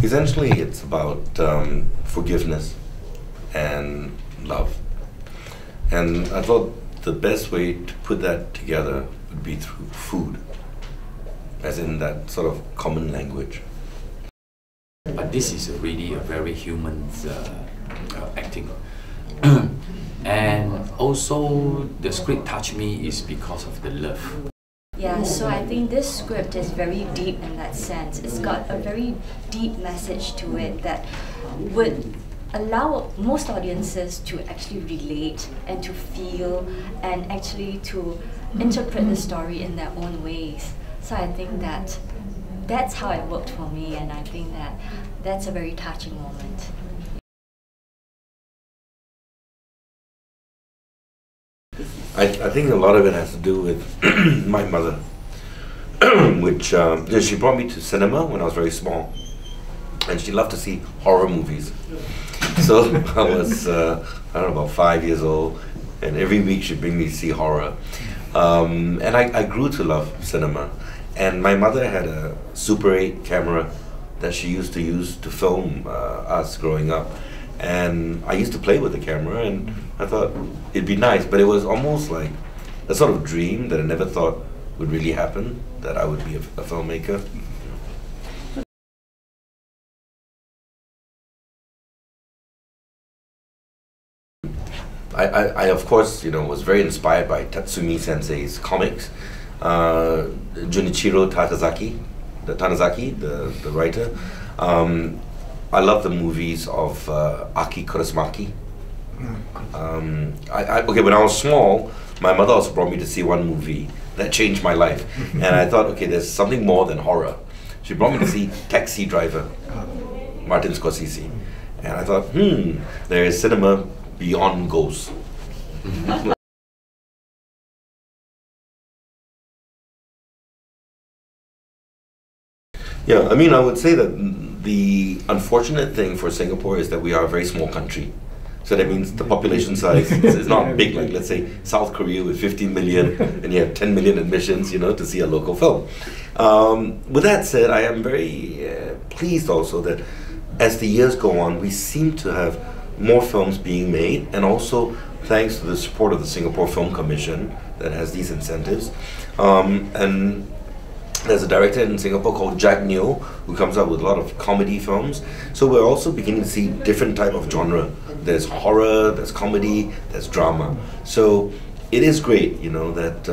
Essentially, it's about forgiveness and love. And I thought the best way to put that together would be through food, as in that sort of common language. But this is really a very human acting. And also the script touched me is because of the love. Yeah, so I think this script is very deep in that sense. It's got a very deep message to it that would allow most audiences to actually relate and to feel and actually to interpret the story in their own ways. So I think that that's how it worked for me, and I think that that's a very touching moment. I think a lot of it has to do with my mother, which she brought me to cinema when I was very small, and she loved to see horror movies. So I was, I don't know, about 5 years old, and every week she'd bring me to see horror. And I grew to love cinema. And my mother had a Super 8 camera that she used to use to film us growing up. And I used to play with the camera, and I thought it'd be nice, but it was almost like a sort of dream that I never thought would really happen, that I would be a filmmaker. I of course, was very inspired by Tatsumi Sensei's comics. Junichiro Tanizaki, the writer. I love the movies of Aki Kaurismäki. Okay, when I was small, my mother also brought me to see one movie that changed my life. And I thought, okay, there's something more than horror. She brought me to see Taxi Driver, Martin Scorsese. And I thought, there is cinema beyond ghosts. Yeah, I mean, I would say that the unfortunate thing for Singapore is that we are a very small country. So that means the population size is not big, like let's say South Korea with 15 million and you have 10 million admissions, to see a local film. With that said, I am very pleased also that as the years go on, we seem to have more films being made, and also thanks to the support of the Singapore Film Commission that has these incentives. And there's a director in Singapore called Jack Neo who comes up with a lot of comedy films. So we're also beginning to see different type of genre. There's horror, there's comedy, there's drama. So it is great, that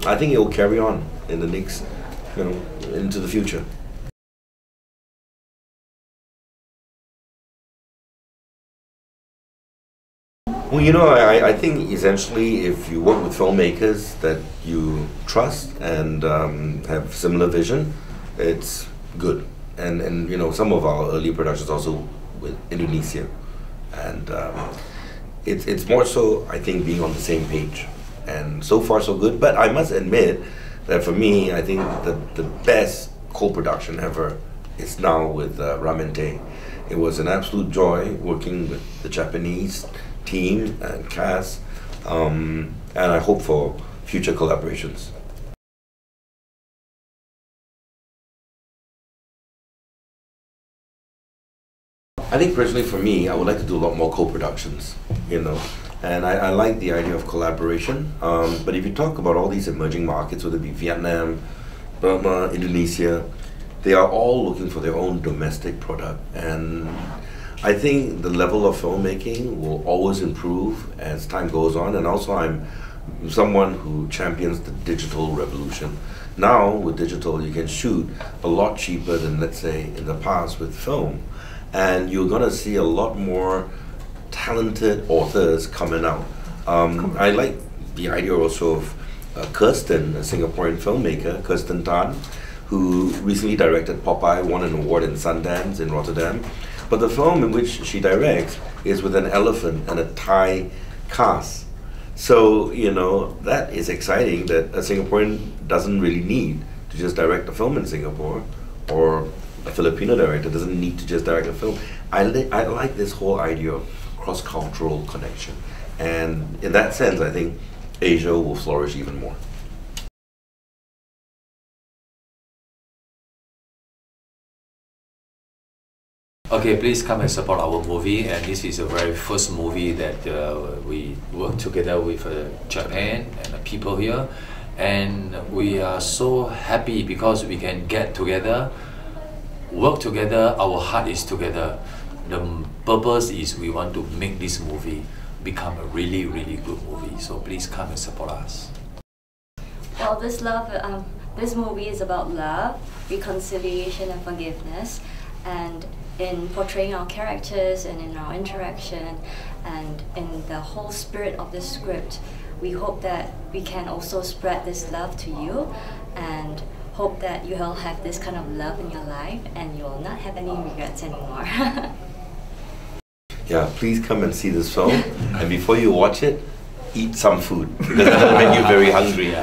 I think it will carry on in the next, into the future. Well, I think essentially if you work with filmmakers that you trust and have similar vision, it's good. And some of our early productions also with Indonesia. And it's more so, I think, being on the same page. And so far so good, but I must admit that for me, I think the best co-production ever is now with Ramen Tee. It was an absolute joy working with the Japanese team and cast, and I hope for future collaborations. I think personally for me, I would like to do a lot more co-productions, and I like the idea of collaboration, but if you talk about all these emerging markets, whether it be Vietnam, Burma, Indonesia, they are all looking for their own domestic product, and I think the level of filmmaking will always improve as time goes on, and also I'm someone who champions the digital revolution. Now with digital you can shoot a lot cheaper than, let's say, in the past with film, and you're going to see a lot more talented authors coming out. I like the idea also of Kirsten, a Singaporean filmmaker, Kirsten Tan, who recently directed Popeye, won an award in Sundance in Rotterdam. But the film in which she directs is with an elephant and a Thai cast. So, that is exciting that a Singaporean doesn't really need to just direct a film in Singapore, or a Filipino director doesn't need to just direct a film. I like this whole idea of cross-cultural connection. And in that sense, I think Asia will flourish even more. Okay, please come and support our movie. And this is the very first movie that we work together with Japan and the people here. And we are so happy because we can get together, work together, our heart is together. The purpose is we want to make this movie become a really, really good movie. So please come and support us. Well, this movie is about love, reconciliation and forgiveness, and in portraying our characters and in our interaction and in the whole spirit of the script, we hope that we can also spread this love to you and hope that you will have this kind of love in your life and you will not have any regrets anymore. Yeah, please come and see this film, and before you watch it, eat some food because it will make you very hungry.